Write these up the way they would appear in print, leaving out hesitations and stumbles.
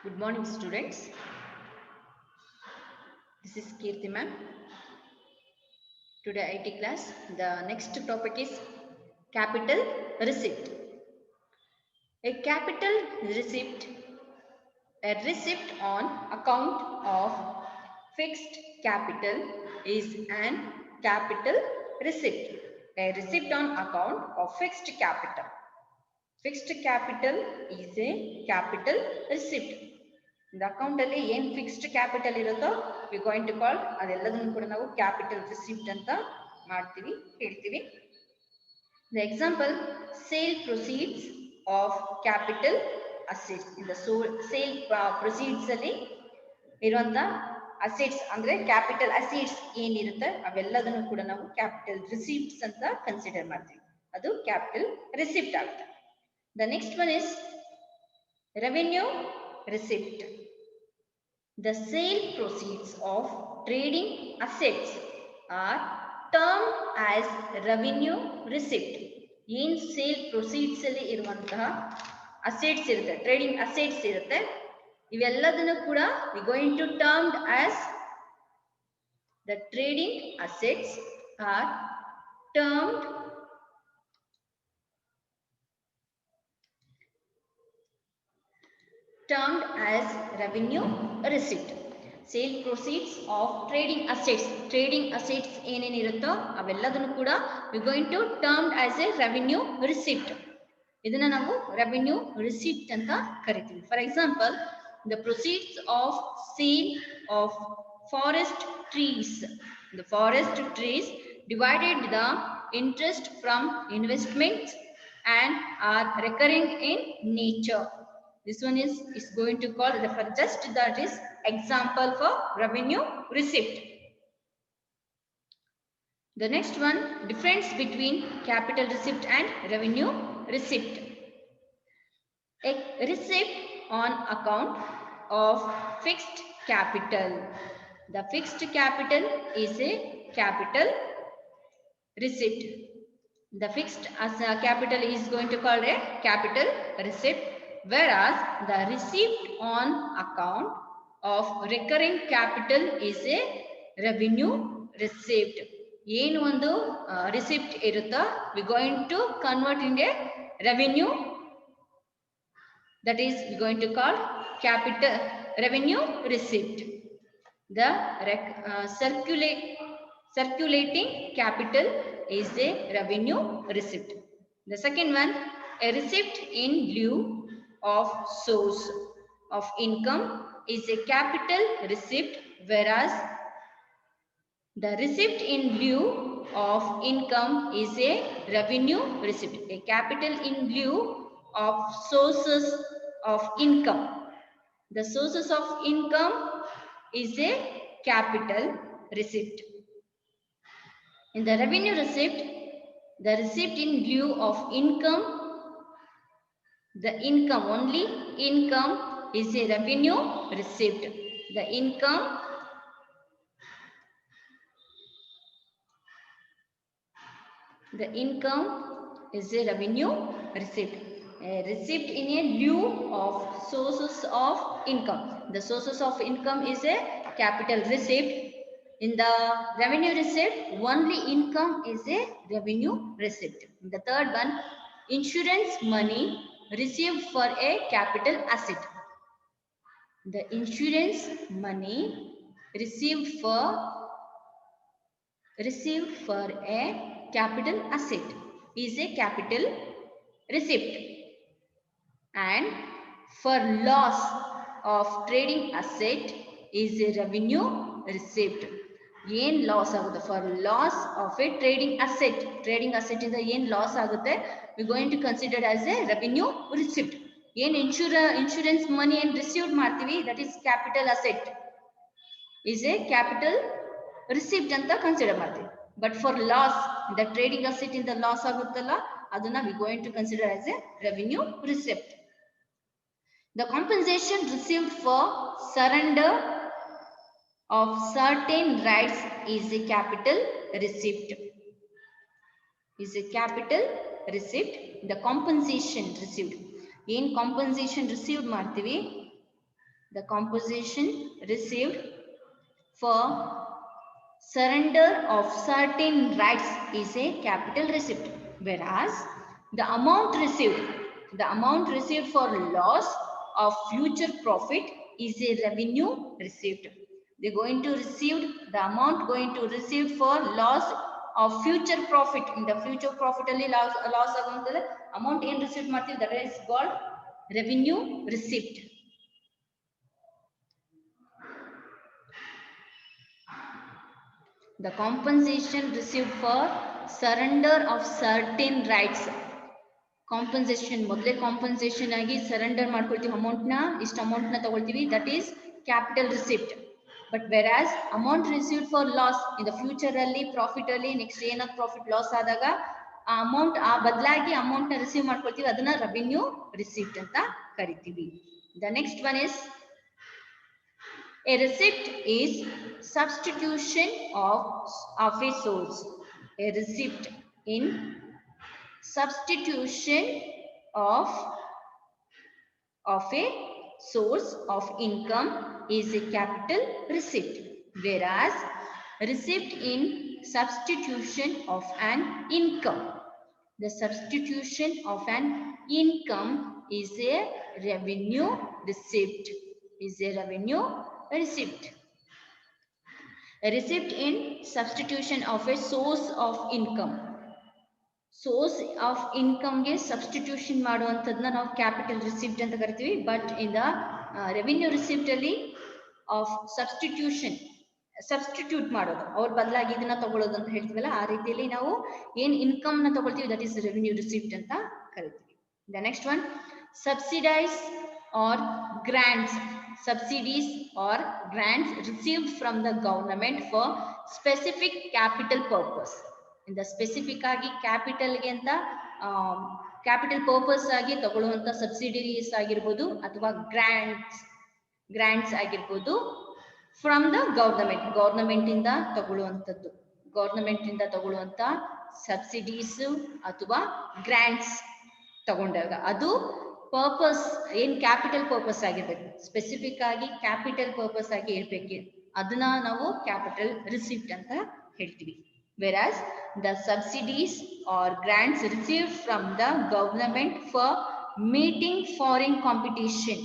Good morning, students. This is Kirti ma'am. Today IT class. The next topic is capital receipt. A capital receipt, a receipt on account of fixed capital is an capital receipt. A receipt on account of fixed capital. Fixed capital is a capital receipt. The account alli ಏನು fixed capital ಇರುತ್ತೋ V going to ಕಾಲ್ ಅದೆಲ್ಲದನ್ನು ಕೂಡ ನಾವು capital receipt ಅಂತ ಮಾಡ್ತೀವಿ ಹೇಳ್ತೀವಿ. The example, sale proceeds of capital assets. In the sale proceeds ಅಲ್ಲಿ ಇರುವಂತ assets ಅಂದ್ರೆ ಕ್ಯಾಪಿಟಲ್ ಅಸೆಟ್ಸ್ ಏನಿರುತ್ತೆ ಅವೆಲ್ಲದನ್ನು ಕೂಡ ನಾವು ಕ್ಯಾಪಿಟಲ್ ರಿಸಿಪ್ಟ್ಸ್ ಅಂತ ಕನ್ಸಿಡರ್ ಮಾಡ್ತೀವಿ. ಅದು ಕ್ಯಾಪಿಟಲ್ ರಿಸಿಪ್ಟ್ ಆಗುತ್ತೆ. The next one is revenue receipt. The sale proceeds of trading assets are termed as revenue receipt. In sale proceeds ಅಲ್ಲಿ ಇರುವಂತಹ ಅಸೆಟ್ಸ್ ಇರುತ್ತೆ, ಟ್ರೇಡಿಂಗ್ ಅಸೆಟ್ಸ್ ಇರುತ್ತೆ, ಇವೆಲ್ಲದನ್ನು ಕೂಡ we going to termed as the trading assets are termed as revenue receipt. Sale proceeds of trading assets ಏನೇನಿರುತ್ತೋ ಅವೆಲ್ಲದನ್ನು ಕೂಡ we going to termed as a revenue receipt. ಇದನ್ನ ನಾವು revenue receipt ಅಂತ ಕರಿತೀವಿ. For example, the proceeds of sale of forest trees. The forest trees divided the interest from investments and are recurring in nature. This one is going to call the just that is example for revenue receipt. The next one, difference between capital receipt and revenue receipt. A receipt on account of fixed capital. The fixed capital is a capital receipt. The fixed capital is going to call a capital receipt. Whereas the receipt on account of recurring capital is a revenue receipt. ಏನು ಒಂದು receipt ಇರುತ್ತಾ we going to convert in a revenue, that is we going to call capital revenue receipt. The circulating capital is a revenue receipt. The second one, a receipt in lieu of source of income is a capital receipt, whereas the receipt in lieu of income is a revenue receipt. A capital in lieu of sources of income. The sources of income is a capital receipt. In the revenue receipt, the receipt in lieu of income, the income, only income is a revenue receipt. The income is a revenue receipt. A receipt in a lieu of sources of income. The sources of income is a capital receipt. In the revenue receipt, only income is a revenue receipt. The third one, insurance money received for a capital asset. The insurance money received for a capital asset is a capital receipt. And for loss of trading asset is a revenue receipt. Yen loss agutte for loss of a trading asset inda yen loss agutte we going to consider as a revenue receipt. Yen insurance money and received martivi, that is capital asset, is a capital receipt anta consider martivi. But for loss, the trading asset in the loss aguttalla aduna we going to consider as a revenue receipt. The compensation received for surrender of certain rights is a capital receipt. The compensation received. In compensation received martivi, The compensation received for surrender of certain rights is a capital receipt, whereas the amount received for loss of future profit is a revenue receipt. They're going to receive the amount going to receive for loss of future profit. In the future profit ಅಲ್ಲಿ loss ಆಗುವಂತಲ್ಲ amount ಏನು receive ಮಾಡ್ತೀವಿ, that is called revenue receipt. The compensation received for surrender of certain rights. Compensation ಮೊದಲೇ compensation ಆಗಿ surrender ಮಾಡ್ಕೊಳ್ತೀವಿ amount ನ, ಇಷ್ಟು amount ನ ತಗೊಳ್ತೀವಿ, that is capital receipt. But whereas amount received for loss in the future ಅಲ್ಲಿ profit ಅಲ್ಲಿ next ಏನಾದ್ರು profit loss ಆದಾಗ ಆ amount ಆ ಬದಲಾಗಿ amount ನ receive ಮಾಡ್ಕೊಳ್ತೀವಿ, ಅದನ್ನ revenue receipt ಅಂತ ಕರಿತೀವಿ. The next one is a receipt is substitution of a source. A receipt in substitution of a source of income is a capital receipt, whereas receipt in substitution of an income, the substitution of an income is a revenue receipt, A receipt in substitution of a source of income. Source of income ಗೆ substitution ಮಾಡುವಂತದನ್ನ ನಾವು capital receipt ಅಂತ ಕರಿತೀವಿ. But in the revenue receipt ಅಲ್ಲಿ of substitute ಮಾಡೋದು, ಅವ್ರ ಬದಲಾಗಿ ಇದನ್ನ ತಗೊಳ್ಳೋದು ಅಂತ ಹೇಳ್ತೀವಲ್ಲ, ಆ ರೀತಿಯಲ್ಲಿ ನಾವು ಏನ್ ಇನ್ಕಮ್ ನ ತಗೊಳ್ತೀವಿ, that is revenue receipt ಅಂತ ಕರಿತೀವಿ. The next one, subsidies or grants. Subsidies or grants received from the government for specific capital purpose. In the specific ಆಗಿ capital ಗೆ ಅಂತ capital purpose ಆಗಿ ತಗೊಳ್ಳುವಂತ subsidies ಆಗಿರಬಹುದು ಅಥವಾ grants ಆಗಿರಬಹುದು from the government ಇಂದ ತಗೊಳ್ಳುವಂತ subsidies ಅಥವಾ grants ತಗೊಂಡಾಗ ಅದು ಪರ್ಪಸ್ ಏನ್ ಕ್ಯಾಪಿಟಲ್ ಪರ್ಪಸ್ ಆಗಿರ್ಬೇಕು, ಸ್ಪೆಸಿಫಿಕ್ ಆಗಿ ಕ್ಯಾಪಿಟಲ್ ಪರ್ಪಸ್ ಆಗಿ ಇರ್ಬೇಕು, ಅದನ್ನ ನಾವು ಕ್ಯಾಪಿಟಲ್ ರಿಸಿಪ್ಟ್ ಅಂತ ಹೇಳ್ತೀವಿ. Whereas the subsidies or grants received from the government for meeting foreign competition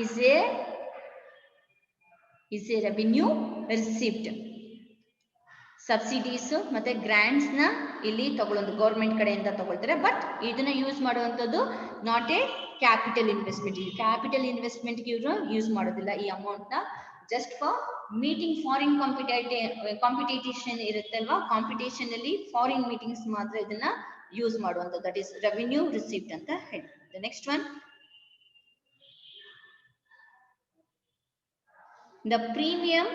is a revenue receipt. Subsidies ಮತ್ತೆ ಗ್ರಾಂಟ್ಸ್ ನ ಇಲ್ಲಿ ತಗೊಳ್ಳೋದು ಗೌರ್ಮೆಂಟ್ ಕಡೆಯಿಂದ ತಗೊಳ್ತಾರೆ, ಬಟ್ ಇದನ್ನ ಯೂಸ್ ಮಾಡುವಂತದ್ದು not A capital investment. Capital investment ಗೆ ಇವರು ಯೂಸ್ ಮಾಡೋದಿಲ್ಲ ಈ ಅಮೌಂಟ್ ನ. Just for meeting foreign competition ಇರುತ್ತೆ ಅಲ್ವಾ, ಕಾಂಪಿಟೇಷನ್ ಅಲ್ಲಿ ಫಾರಿನ್ ಮೀಟಿಂಗ್ಸ್ ಮಾತ್ರ ಇದನ್ನ ಯೂಸ್ ಮಾಡುವಂತದ್ದು, ದಟ್ ಈಸ್ ರೆವಿನ್ಯೂ ರಿಸಿಪ್ಟ್ ಅಂತ ಹೇಳಿ. The next one, the premium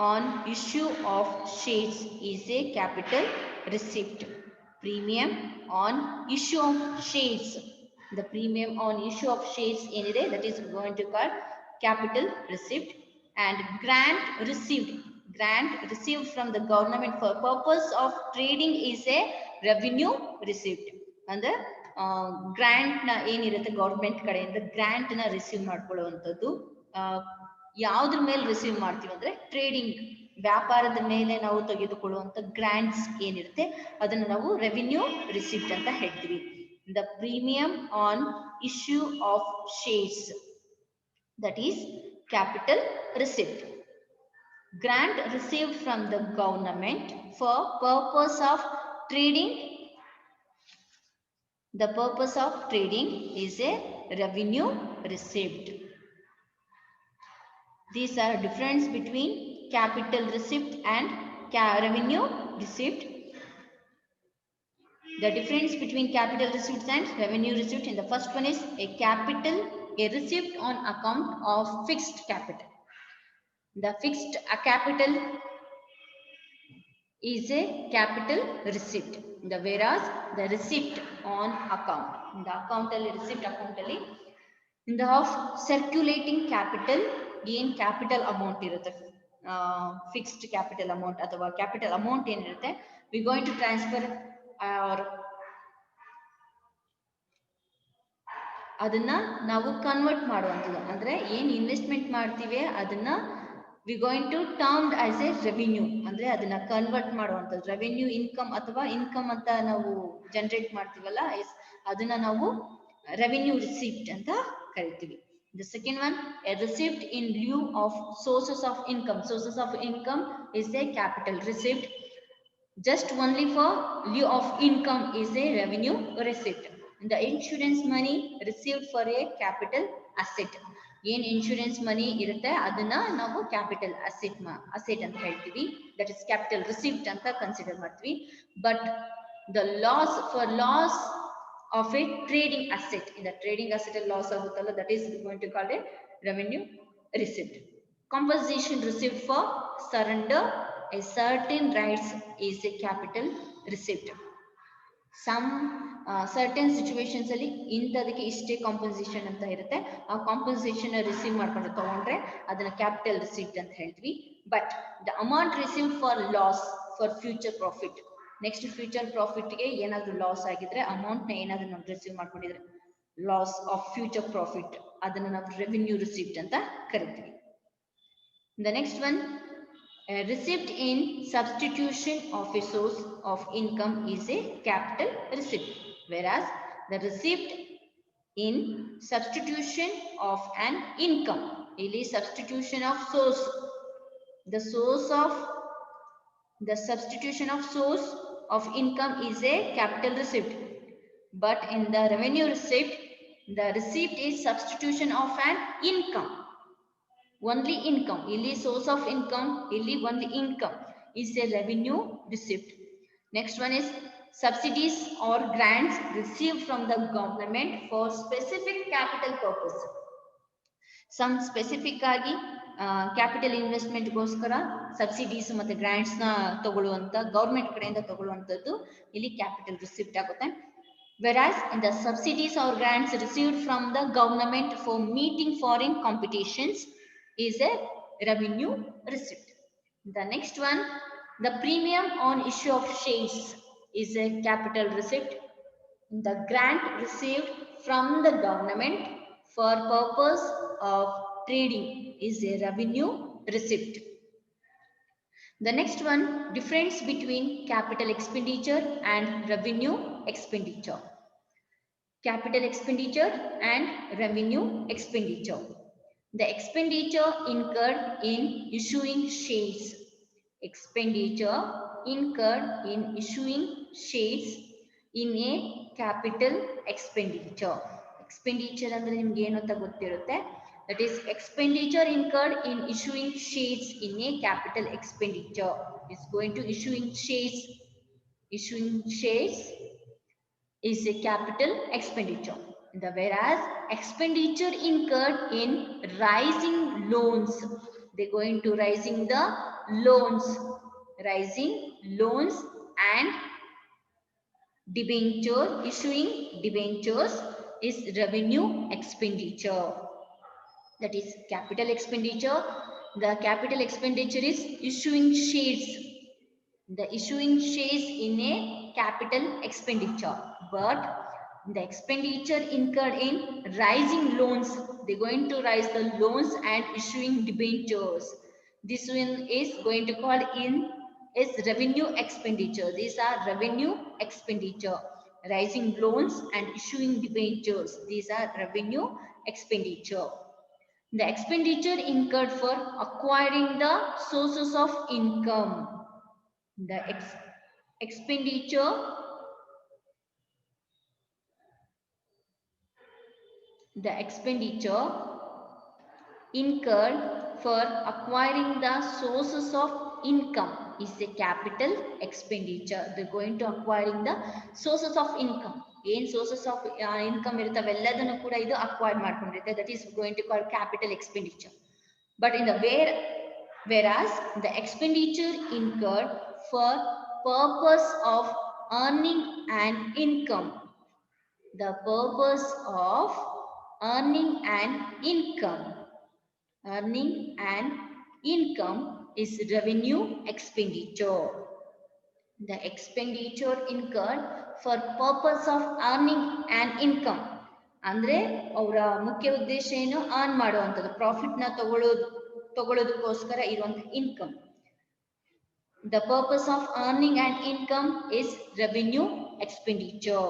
on issue of shares is a capital receipt. Premium on issue of shares, the premium on issue of shares ಏನಿದೆ, that is going to call capital receipt. And grant received from the government for purpose of trading is a revenue receipt. ಅಂದ್ರೆ grant ನ ಏನಿರುತ್ತೆ government ಕಡೆಯಿಂದ grant ನ receive ಮಾಡ್ಕೊಳ್ಳುವಂಥದ್ದು. ಯಾವ್ದ್ರ ಮೇಲೆ receive ಮಾಡ್ತೀವಿ ಅಂದ್ರೆ ಟ್ರೇಡಿಂಗ್, ವ್ಯಾಪಾರದ ಮೇಲೆ ನಾವು ತೆಗೆದುಕೊಳ್ಳುವಂತ ಗ್ರಾಂಟ್ಸ್ ಏನಿರುತ್ತೆ ಅದನ್ನ ನಾವು ರೆವಿನ್ಯೂ ರಿಸಿಪ್ಟ್ ಅಂತ ಹೇಳ್ತೀವಿ. The premium on issue of shares, that is capital receipt. Grant received from the government for purpose of trading, the purpose of trading is a revenue receipt. These are difference between capital receipt and revenue receipt. The difference between capital receipts and revenue receipt, in the first one is a receipt on account of fixed capital. The fixed capital is a capital receipt. Whereas the receipt on account, in the account alli receipt account alli in the of circulating capital, ಏನ್ capital amount ಇರುತ್ತೆ, fixed capital amount ಅಥವಾ capital amount ಏನಿರುತ್ತೆ, we going to transfer ಅದನ್ನ ನಾವು convert ಮಾಡುವಂಥದ್ದು. ಅಂದರೆ ಏನು investment ಮಾಡ್ತೀವಿ ಅದನ್ನ we going to term as a revenue, ಅಂದರೆ ಅದನ್ನ ಕನ್ವರ್ಟ್ ಮಾಡುವಂಥದ್ದು. ರೆವಿನ್ಯೂ ಇನ್ಕಮ್ ಅಥವಾ ಇನ್ಕಮ್ ಅಂತ ನಾವು ಜನರೇಟ್ ಮಾಡ್ತೀವಲ್ಲ, ಅದನ್ನ ನಾವು ರೆವಿನ್ಯೂ ರಿಸಿಪ್ಟ್ ಅಂತ ಕರಿತೀವಿ. The second one, a receipt in lieu of sources of income. Sources of income is a capital receipt. Just only for lieu of income is a revenue receipt. The insurance money received for a capital asset. ಏನ್ insurance ಮನಿ ಇರುತ್ತೆ ಅದನ್ನ ನಾವು capital asset ಅಂತ ಹೇಳ್ತೀವಿ. That is capital receipt ಅಂತ consider ಮಾಡ್ತೀವಿ. But the loss of a trading asset, in the trading asset loss agutalla, that is going to call a revenue receipt. Compensation received for surrender a certain rights is a capital receipt. Some certain situations ಅಲ್ಲಿ ಇಂಥದಕ್ಕೆ ಇಷ್ಟೇ compensation ಅಂತ ಇರುತ್ತೆ, ಆ compensation receive ಮಾಡ್ಕೊಂಡು ತಗೊಂಡ್ರೆ ಅದನ್ನ capital receipt ಅಂತ ಹೇಳ್ತೀವಿ. But the amount received for loss for future profit, next future ಪ್ರಾಫಿಟ್ಗೆ ಏನಾದರೂ ಲಾಸ್ ಆಗಿದ್ರೆ ಅಮೌಂಟ್ನ ಏನಾದರೂ ನಾವು ರಿಸೀವ್ ಮಾಡ್ಕೊಂಡಿದ್ರೆ ಲಾಸ್ ಆಫ್ ಫ್ಯೂಚರ್ ಪ್ರಾಫಿಟ್, ಅದನ್ನು ನಾವು ರೆವಿನ್ಯೂ ರಿಸಿಪ್ಟ್ ಅಂತ ಕರಿತೀವಿ. The next one, a receipt in substitution of a source of income is a capital receipt, whereas the receipt in substitution of an income, ili substitution of source, the substitution of source of income is a capital receipt. But in the revenue receipt, the receipt is substitution of an income, only income, illi source of income, illi only income is a revenue receipt. Next one is subsidies or grants received from the government for specific capital purpose. Some specific ಆಗಿ capital investment ಗೋಸ್ಕರ subsidies ಮತ್ತೆ grants ನ ತಗೊಳ್ಳುವಂತ government ಕಡೆಯಿಂದ ತಗೊಳ್ಳುವಂತದ್ದು ಇಲ್ಲಿ capital receipt ಆಗುತ್ತೆ. Whereas in the subsidies or grants received from the government for meeting foreign competitions is a revenue receipt. The next one, the premium on issue of shares is a capital receipt. The grant received from the government for purpose of trading is a revenue receipt. The next one, difference between capital expenditure and revenue expenditure. Capital expenditure and revenue expenditure. The expenditure incurred in issuing shares. Expenditure incurred in issuing shares in a capital expenditure. Expenditure ಅಂದ್ರೆ ನಿಮಗೆ ಏನು ಅಂತ ಗೊತ್ತಿರುತ್ತೆ. That is expenditure incurred in issuing shares in a capital expenditure. It's going to issuing shares. Issuing shares is a capital expenditure. Whereas expenditure incurred in rising loans, they're going to rising the loans and debenture, issuing debentures is revenue expenditure. That is capital expenditure. The capital expenditure is issuing shares. The issuing shares in a capital expenditure, but the expenditure incurred in rising loans, they're going to rise the loans and issuing debentures. This one is going to call in is revenue expenditure. These are revenue expenditure. Rising loans and issuing debentures, these are revenue expenditure. The expenditure incurred for acquiring the sources of income. The expenditure incurred for acquiring the sources of income is a capital expenditure. They're going to acquiring the sources of income. ಏನು sources of income ಇರುತ್ತವೆಲ್ಲದನ್ನು ಕೂಡ ಇದು acquire ಮಾಡ್ಕೊಂಡಿರುತ್ತೆ. That is going to call capital expenditure. But in the whereas the expenditure incurred for purpose of earning an income, the purpose of earning an income is revenue expenditure. The expenditure incurred for purpose of earning an income, ಅಂದ್ರೆ ಅವರ ಮುಖ್ಯ ಉದ್ದೇಶ ಏನು, earn ಮಾಡುವಂಥದ್ದು, profit ನ ತಗೊಳ್ಳೋದಕ್ಕೋಸ್ಕರ ಇರುವಂತ income. The purpose of earning an income is revenue expenditure.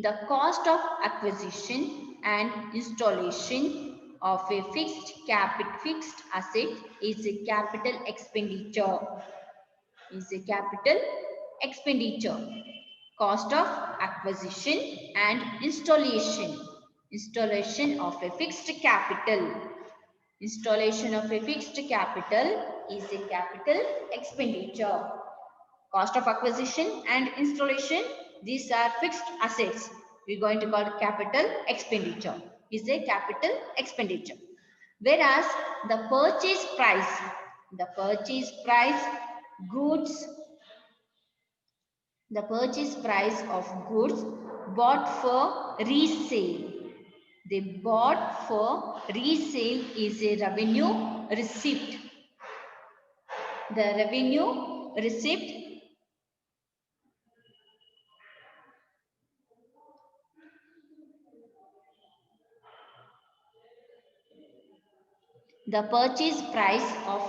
The cost of acquisition and installation of a fixed asset is a capital expenditure. Cost of acquisition and installation of a fixed capital. Installation of a fixed capital is a capital expenditure. Cost of acquisition and installation, these are fixed assets. We're going to call it capital expenditure. Is a capital expenditure. Whereas the purchase price of goods bought for resale. They bought for resale is a revenue receipt. The revenue receipt the purchase price of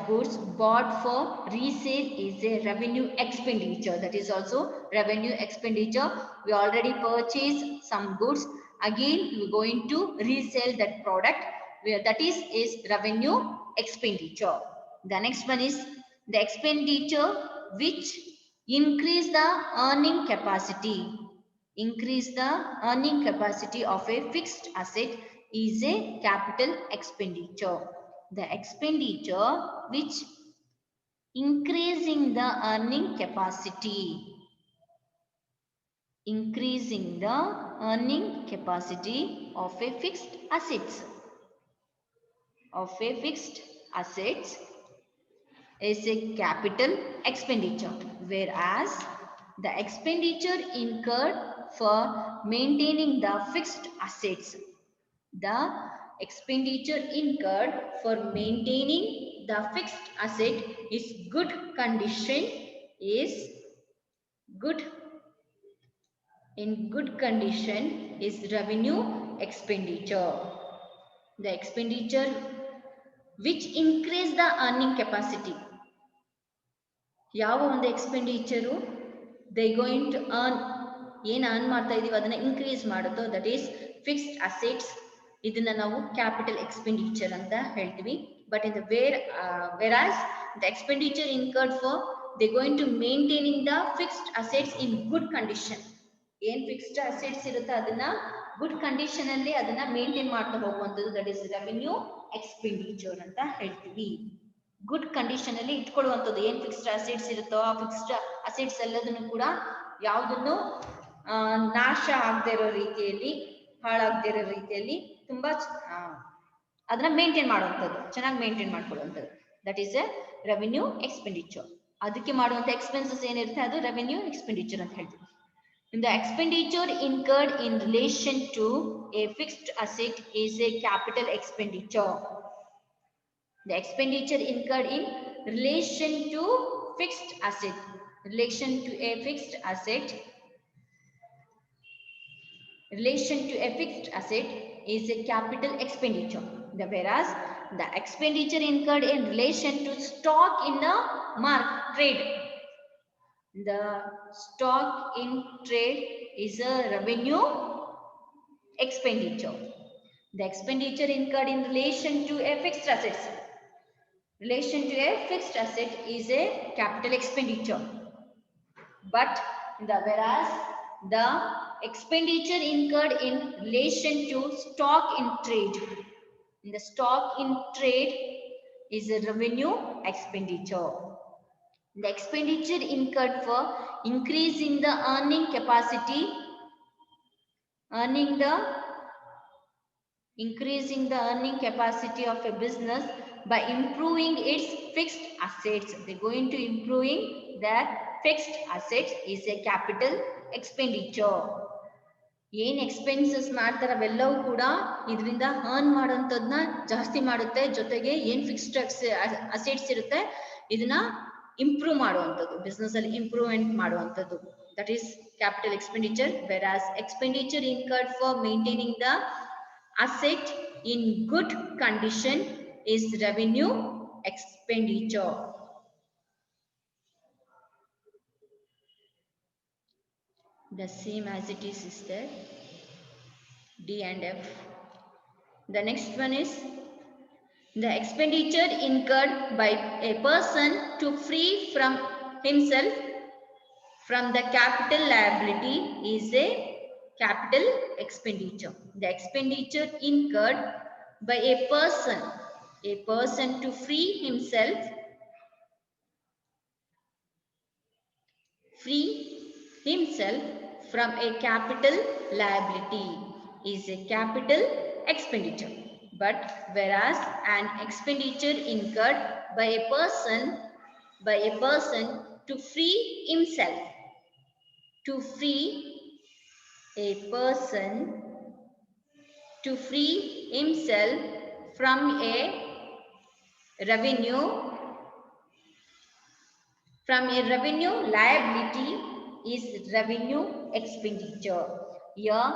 goods bought for resale is a revenue expenditure. That is also revenue expenditure. We already purchased some goods, again we are going to resell that product, where that is revenue expenditure. The next one is the expenditure which increase the earning capacity. Of a fixed asset is a capital expenditure. The expenditure which increasing the earning capacity of a fixed assets is a capital expenditure. Whereas the expenditure incurred for maintaining the fixed assets, is good condition is revenue expenditure. The expenditure which increase the earning capacity. ಯಾವ ಒಂದು expenditure they going to earn, ಏನು earn ಮಾಡ್ತಾ ಇದೀವಿ ಅದನ್ನ increase ಮಾಡುತ್ತೋ, that is fixed assets. ಇದನ್ನ ನಾವು capital expenditure ಅಂತ ಹೇಳ್ತೀವಿ. But in the whereas the expenditure incurred for they going to maintaining the fixed assets in good condition. ಏನ್ ಫಿಕ್ಸ್ಡ್ ಅಸೆಟ್ಸ್ ಇರುತ್ತೆ ಅದನ್ನ ಗುಡ್ ಕಂಡೀಷನ್ ಅಲ್ಲಿ ಅದನ್ನ ಮೇಂಟೈನ್ ಮಾಡ್ತಾ ಹೋಗುವಂಥದ್ದು, ದಟ್ ಈಸ್ ರೆವೆನ್ಯೂ ಎಕ್ಸ್ಪೆಂಡಿಚರ್ ಅಂತ ಹೇಳ್ತೀವಿ. ಗುಡ್ ಕಂಡೀಷನ್ ಅಲ್ಲಿ ಇಟ್ಕೊಳ್ಳುವಂಥದ್ದು, ಏನ್ ಫಿಕ್ಸ್ಡ್ ಅಸೆಟ್ಸ್ ಇರುತ್ತೋ ಆ ಫಿಕ್ಸ್ಡ್ ಅಸೆಟ್ಸ್ ಎಲ್ಲದನ್ನು ಕೂಡ ಯಾವುದನ್ನು ನಾಶ ಆಗದೆ ಇರೋ ರೀತಿಯಲ್ಲಿ, ಹಾಳಾಗದೆ ಇರೋ ರೀತಿಯಲ್ಲಿ ತುಂಬಾ ಅದನ್ನ ಮೇಂಟೈನ್ ಮಾಡುವಂಥದ್ದು, ಚೆನ್ನಾಗಿ ಮೇಂಟೈನ್ ಮಾಡ್ಕೊಳ್ಳುವಂಥದ್ದು, that is a revenue expenditure. ಅದಕ್ಕೆ ಮಾಡುವಂಥ ಎಕ್ಸ್ಪೆನ್ಸಸ್ ಏನಿರುತ್ತೆ ಅದು ರೆವೆನ್ಯೂ ಎಕ್ಸ್ಪೆಂಡಿಚರ್ ಅಂತ ಹೇಳ್ತೀವಿ. The expenditure incurred in relation to a fixed asset is a capital expenditure. The expenditure incurred in relation to fixed asset, is a capital expenditure. Whereas the expenditure incurred in relation to stock in a trade, the stock in trade is a revenue expenditure. The expenditure incurred in relation to a fixed asset is a capital expenditure. But whereas the expenditure incurred in relation to stock in trade, the stock in trade is a revenue expenditure. The expenditure incurred for increasing the earning capacity of a business by improving its fixed assets. They're going to improving their fixed assets is a capital expenditure. ಏನ್ expenses ಮಾಡ್ತಾರ ಅವೆಲ್ಲವೂ ಕೂಡ ಇದರಿಂದ earn ಮಾಡುವಂಥದ್ದನ್ನ ಜಾಸ್ತಿ ಮಾಡುತ್ತೆ. ಜೊತೆಗೆ ಏನ್ fixed assets ಇರುತ್ತೆ ಇದನ್ನ ಇಂಪ್ರೂವ್ ಮಾಡುವಂಥದ್ದು, ಬಿಸ್ನೆಸ್ ಅಲ್ಲಿ ಇಂಪ್ರೂವ್ಮೆಂಟ್ ಮಾಡುವಂಥದ್ದು. that is capital expenditure, whereas expenditure incurred for maintaining the asset in good condition is revenue expenditure. The same as it is there, D and F. The next one is the expenditure incurred by a person to free from himself from the capital liability is a capital expenditure. The expenditure incurred by a person to free himself from a capital liability is a capital expenditure. But whereas an expenditure incurred by a person to free himself from a revenue liability is revenue expenditure. Here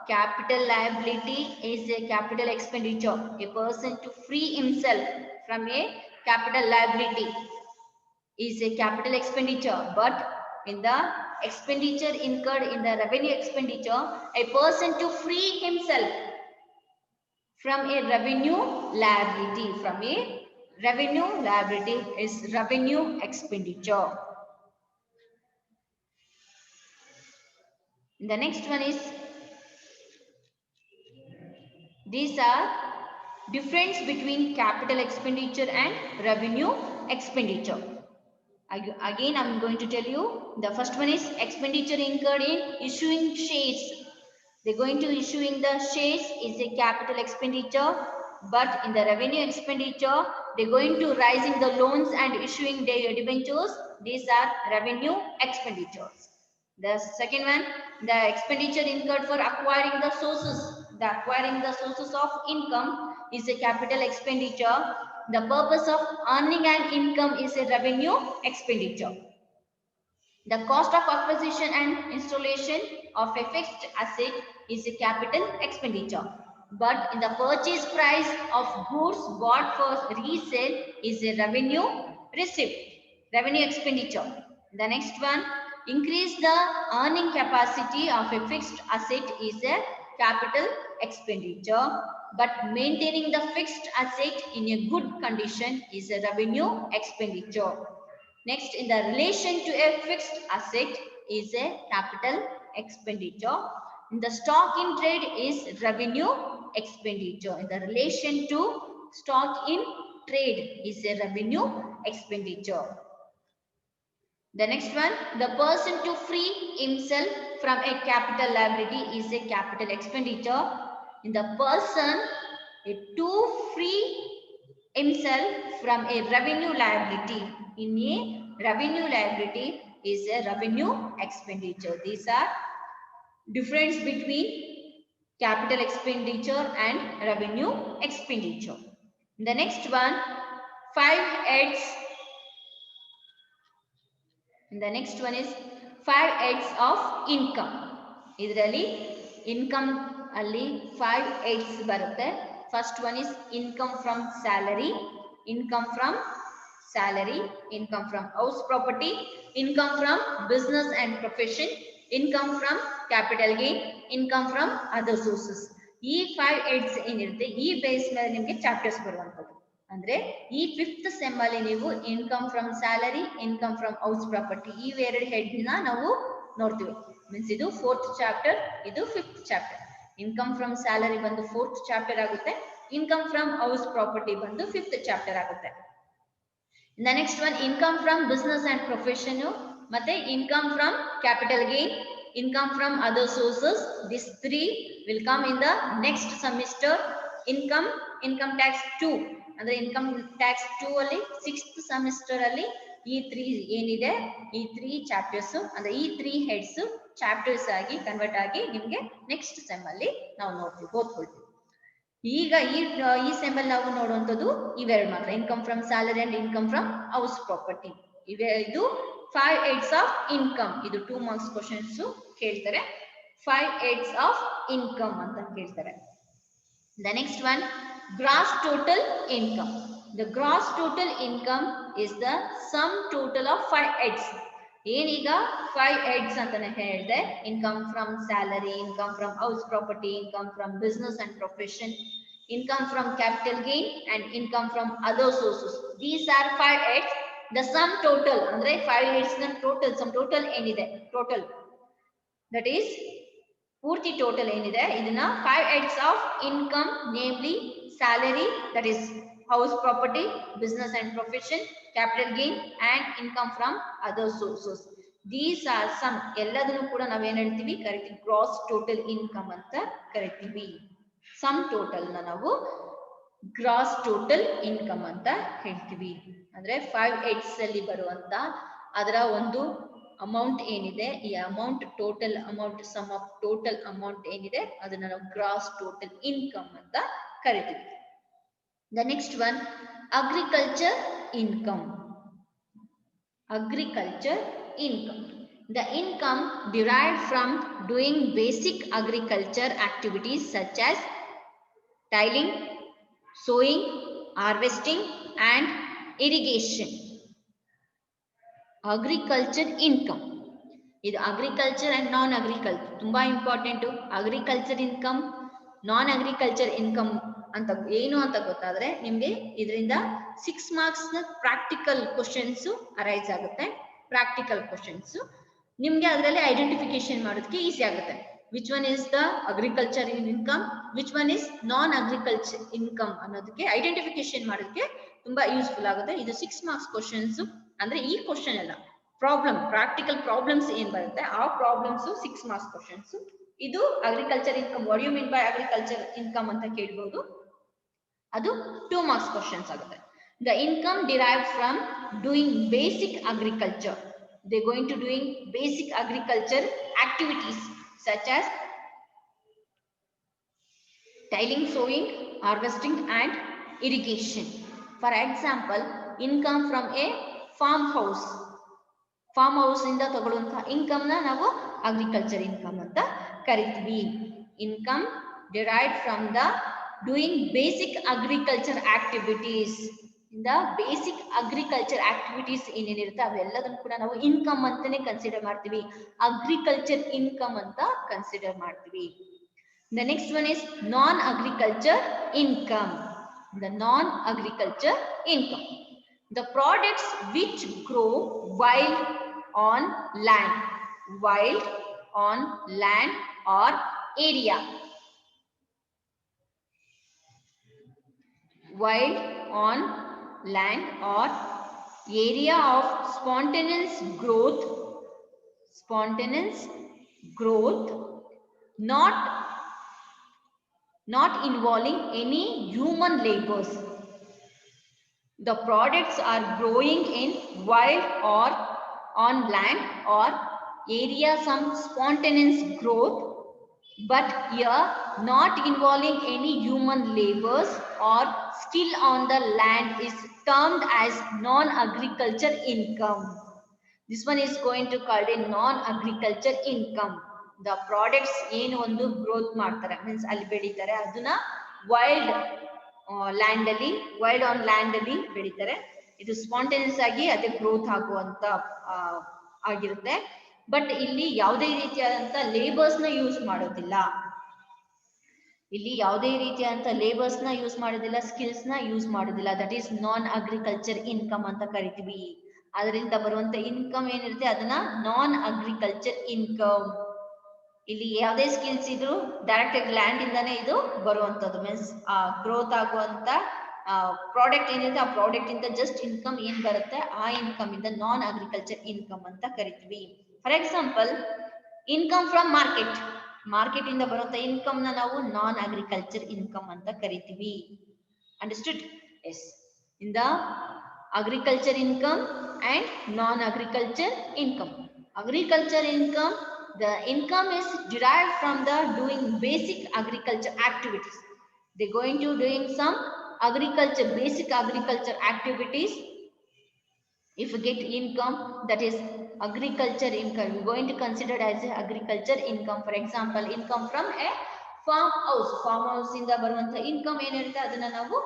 capital liability is a capital expenditure. A person to free himself from a capital liability is a capital expenditure, but in the expenditure incurred in the revenue expenditure, a person to free himself from a revenue liability is revenue expenditure. The next one is, these are difference between capital expenditure and revenue expenditure. Again, I'm going to tell you. The first one is expenditure incurred in issuing shares. They're going to issuing the shares is a capital expenditure, but in the revenue expenditure, they're going to raising the loans and issuing the debentures. These are revenue expenditures. The second one, the expenditure incurred for acquiring the sources. The acquiring the sources of income is a capital expenditure. The purpose of earning an income is a revenue expenditure. The cost of acquisition and installation of a fixed asset is a capital expenditure. But in the purchase price of goods bought for resale is a revenue expenditure. The next one, increase the earning capacity of a fixed asset is a capital expenditure. But maintaining the fixed asset in a good condition is a revenue expenditure. Next, in the relation to a fixed asset is a capital expenditure. In the stock in trade is revenue expenditure. In the relation to stock in trade is a revenue expenditure. The next one, the person to free himself from a capital liability is a capital expenditure. In the person to free himself from a revenue liability, in a revenue liability is a revenue expenditure. These are difference between capital expenditure and revenue expenditure. The next one, 5 heads. The next one is 5 heads of income. Idರಲ್ಲಿ income ಅಲ್ಲಿ 5 heads ಬರುತ್ತೆ. First one is income from salary, income from house property, income from business and profession, income from capital gain, income from other sources. ಈ 5 heads ಏನಿರುತ್ತೆ ಈ base ಮೇಲೆ ನಿಮಗೆ chapters ಬರುವಂತದ್ದು. ಅಂದ್ರೆ ಈ 5th ಸೆಮ್ ಅಲ್ಲಿ ನೀವು income from salary, income from house property ಈ ಎರಡು ಹೆಡ್ ನ ನಾವು ನೋಡ್ತೀವಿ. ಮೀನ್ಸ್ ಇದು 4th ಚಾಪ್ಟರ್, ಇದು 5th chapter. Income from salary ಬಂದು 4th ಚಾಪ್ಟರ್ ಆಗುತ್ತೆ, ಇನ್ಕಮ್ ಫ್ರಮ್ ಹೌಸ್ ಪ್ರಾಪರ್ಟಿ ಬಂದು 5th ಚಾಪ್ಟರ್ ಆಗುತ್ತೆ. The next one, income from business and profession, ಮತ್ತೆ income from capital gain, income from other sources. These 3 will come in the next semester. Income tax 2 ಅಂದ್ರೆ income tax 2 ಅಲ್ಲಿ 6th semester ಅಲ್ಲಿ ಈ 3 ಏನಿದೆ ಈ 3 chapters ಅಂದ್ರೆ ಈ 3 ಹೆಡ್ಸ್ ಚಾಪ್ಟರ್ಸ್ ಆಗಿ ಕನ್ವರ್ಟ್ ಆಗಿ ನಿಮಗೆ ನೆಕ್ಸ್ಟ್ ಸೆಮ್ ಅಲ್ಲಿ ನಾವು ನೋಡ್ತೀವಿ, ಓದ್ಕೊಳ್ತೀವಿ. ಈಗ ಈ ಸೆಮ್ ಅಲ್ಲಿ ನಾವು ನೋಡುವಂತದ್ದು ಇವೆರಡು ಮಾತ್ರ, income from salary and income from house property. ಇದು 5/8 ಆಫ್ ಇನ್ಕಮ್. ಇದು 2 ಮಾರ್ಕ್ಸ್ ಕ್ವಶನ್ಸ್ ಕೇಳ್ತಾರೆ. 5/8 ಆಫ್ ಇನ್ಕಮ್ ಅಂತ ಕೇಳ್ತಾರೆ. The next one, gross total income. The gross total income is the sum total of 5/8. ಏನೀಗ 5/8 ಅಂತಾನೆ ಹೇಳಿದೆ. Income from salary, income from house property, income from business and profession, income from capital gain and income from other sources. These are 5/8. The sum total andre 5/8 na total sum total enide total, that is purti total enide idina 5/8 of income, namely salary, that is house property, business and profession, capital gain and income from other sources. These are some ಎಲ್ಲದನ್ನು ಕೂಡ ನಾವು ಏನು ಹೇಳ್ತೀವಿ ಕರಿತೀವಿ gross total income ಅಂತ ಕರಿತೀವಿ. Some total ನಾವು gross total income ಅಂತ ಹೇಳ್ತೀವಿ. ಅಂದ್ರೆ 5/8 ಅಲ್ಲಿ ಬರುವಂತ ಅದರ ಒಂದು ಅಮೌಂಟ್ ಏನಿದೆ, ಈ amount total amount sum of total amount ಏನಿದೆ ಅದನ್ನ ನಾವು ಗ್ರಾಸ್ ಟೋಟಲ್ ಇನ್ಕಮ್ ಅಂತ ಕರಿತೀವಿ. The next one, agriculture income. Agriculture income, the income derived from doing basic agriculture activities such as tilling, sowing, harvesting and irrigation. Agriculture income. ಇದು agriculture and non agriculture ತುಂಬಾ important. Agriculture income, ನಾನ್ agriculture income ಅಂತ ಏನು ಅಂತ ಗೊತ್ತಾದ್ರೆ ನಿಮ್ಗೆ ಇದರಿಂದ 6 marks ನ practical questions arise ಆಗುತ್ತೆ. ಪ್ರಾಕ್ಟಿಕಲ್ ಕ್ವಶನ್ಸ್ ನಿಮ್ಗೆ ಅದರಲ್ಲಿ ಐಡೆಂಟಿಫಿಕೇಶನ್ ಮಾಡೋದಕ್ಕೆ ಈಸಿ ಆಗುತ್ತೆ. Which one is the agriculture income, which one is non agriculture income ಅನ್ನೋದಕ್ಕೆ ಐಡೆಂಟಿಫಿಕೇಶನ್ ಮಾಡೋದಕ್ಕೆ ತುಂಬಾ ಯೂಸ್ಫುಲ್ ಆಗುತ್ತೆ. ಇದು 6 ಮಾರ್ಕ್ಸ್ ಕ್ವಶನ್ಸ್. ಅಂದ್ರೆ ಈ ಕ್ವಶನ್ ಎಲ್ಲ ಪ್ರಾಬ್ಲಮ್, ಪ್ರಾಕ್ಟಿಕಲ್ ಪ್ರಾಬ್ಲಮ್ಸ್ ಏನ್ ಬರುತ್ತೆ ಆ ಪ್ರಾಬ್ಲಮ್ಸ್ 6 ಮಾರ್ಕ್ಸ್ ಕ್ವಶನ್ಸ್. ಇದು agriculture income, what you mean by agriculture income ಅಂತ ಕೇಳಬಹುದು. ಅದು 2 ಮಾರ್ಕ್ಸ್ ಕ್ವಶನ್ಸ್ ಆಗುತ್ತೆ. The income derived from doing basic agriculture. They're going to doing basic agriculture activities such as tilling, sowing, harvesting and irrigation. For example, income from a farmhouse. Farmhouse ಇಂದ ತಗೊಳ್ಳುವಂತ income ನ ನಾವು agriculture income ಅಂತ ಕರಿತೀವಿ. Income derived from the doing basic agriculture activities. ಇಂದ basic agriculture activities ಏನೇನಿರುತ್ತೆ ಅವೆಲ್ಲದನ್ನು ಕೂಡ ನಾವು ಇನ್ಕಮ್ ಅಂತಾನೆ ಕನ್ಸಿಡರ್ ಮಾಡ್ತೀವಿ, ಅಗ್ರಿಕಲ್ಚರ್ ಇನ್ಕಮ್ ಅಂತ ಕನ್ಸಿಡರ್ ಮಾಡ್ತೀವಿ. The next one is non agriculture income. The non agriculture income, the products which grow wild on land, wild on land or area. Wild on land or area of spontaneous growth, not involving any human labors. The products are growing in wild or on land or area some spontaneous growth, but here not involving any human labors or skill on the land is termed as non-agriculture income. This one is going to called a non-agriculture income. The products ಏನು ಒಂದು growth ಮಾಡ್ತಾರೆ means ಅಲ್ಲಿ ಬೆಳೀತಾರೆ ಅದನ್ನ wild land ಅಲ್ಲಿ, wild on land ಅಲ್ಲಿ ಬೆಳೀತಾರೆ. ಇದು ಸ್ಪಾಂಟೇನಿಯಸ್ ಆಗಿ ಅದೇ ಗ್ರೋತ್ ಆಗುವಂತ ಆಗಿರುತ್ತೆ. ಬಟ್ ಇಲ್ಲಿ ಯಾವುದೇ ರೀತಿಯಾದಂತ ಲೇಬರ್ಸ್ ನ ಯೂಸ್ ಮಾಡೋದಿಲ್ಲ. ಇಲ್ಲಿ ಯಾವುದೇ ರೀತಿಯಾದಂತ ಲೇಬರ್ಸ್ ನ ಯೂಸ್ ಮಾಡೋದಿಲ್ಲ, ಸ್ಕಿಲ್ಸ್ ನ ಯೂಸ್ ಮಾಡೋದಿಲ್ಲ. That is non agriculture income ಅಂತ ಕರಿತೀವಿ. ಅದರಿಂದ ಬರುವಂತ ಇನ್ಕಮ್ ಏನಿರುತ್ತೆ ಅದನ್ನ ನಾನ್ ಅಗ್ರಿಕಲ್ಚರ್ ಇನ್ಕಮ್. ಇಲ್ಲಿ ಯಾವುದೇ ಸ್ಕಿಲ್ಸ್ ಇದ್ರು ಡೈರೆಕ್ಟ್ ಆಗಿ ಲ್ಯಾಂಡ್ ಇಂದಾನೆ ಇದು ಬರುವಂತದ್ದು. ಮೀನ್ಸ್ ಗ್ರೋತ್ ಆಗುವಂತ ಪ್ರಾಡಕ್ಟ್ ಏನಿದೆ ಆ ಪ್ರಾಡಕ್ಟ್ ಇಂದ ಜಸ್ಟ್ ಇನ್ಕಮ್ ಏನ್ ಬರುತ್ತೆ ಆ ಇನ್ಕಮ್ ಇಂದ ನಾನ್ ಅಗ್ರಿಕಲ್ಚರ್ ಇನ್ಕಮ್ ಅಂತ ಕರಿತೀವಿ. For example, income from market, market ಇಂದ ಬರುವಂತ ಇನ್ಕಮ್ ನ ನಾವು ನಾನ್ ಅಗ್ರಿಕಲ್ಚರ್ ಇನ್ಕಮ್ ಅಂತ ಕರಿತೀವಿ. Understood? Yes. In the agriculture income and non-agriculture income. Agriculture income, the income is derived from the doing basic agriculture activities. They're going to doing some agriculture, basic agriculture activities If you get income, that is agriculture income, we're going to consider as agriculture income. For example, income from a farm house ಇಂದ ಬರುವಂತ income ಏನಿರುತ್ತೆ ಅದನ್ನ ನಾವು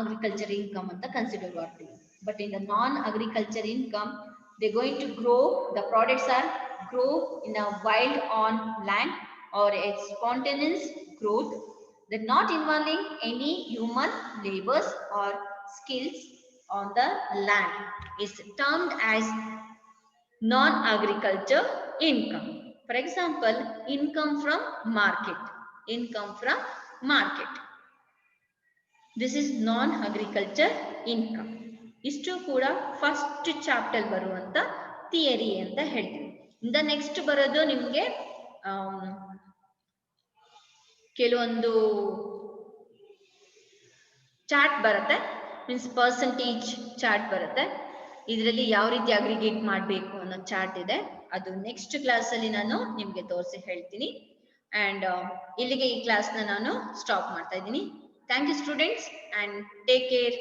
agriculture income ಅಂತ consider ಮಾಡ್ತೀವಿ. But in the non-agriculture income, they're going to grow, the products are grow in a wild on land or a spontaneous growth that not involving any human labors or skills on the land is termed as non-agriculture income. For example, income from market. Income from market. This is non-agriculture income. ಇಷ್ಟು ಕೂಡ first chapter ಬರುವಂತ theory ಅಂತ ಹೇಳ್ತೀವಿ. ಇಂದ next ಬರೋದು ನಿಮಗೆ ಕೆಲವೊಂದು chart ಬರುತ್ತೆ, ಮೀನ್ಸ್ ಪರ್ಸೆಂಟೇಜ್ ಚಾರ್ಟ್ ಬರುತ್ತೆ. ಇದರಲ್ಲಿ ಯಾವ ರೀತಿ ಅಗ್ರಿಗೇಟ್ ಮಾಡಬೇಕು ಅನ್ನೋ ಚಾರ್ಟ್ ಇದೆ, ಅದು ನೆಕ್ಸ್ಟ್ ಕ್ಲಾಸ್ ಅಲ್ಲಿ ನಾನು ನಿಮ್ಗೆ ತೋರಿಸಿ ಹೇಳ್ತೀನಿ. ಅಂಡ್ ಇಲ್ಲಿಗೆ ಈ ಕ್ಲಾಸ್ನ ನಾನು ಸ್ಟಾಪ್ ಮಾಡ್ತಾ ಇದ್ದೀನಿ. Thank you students and take care.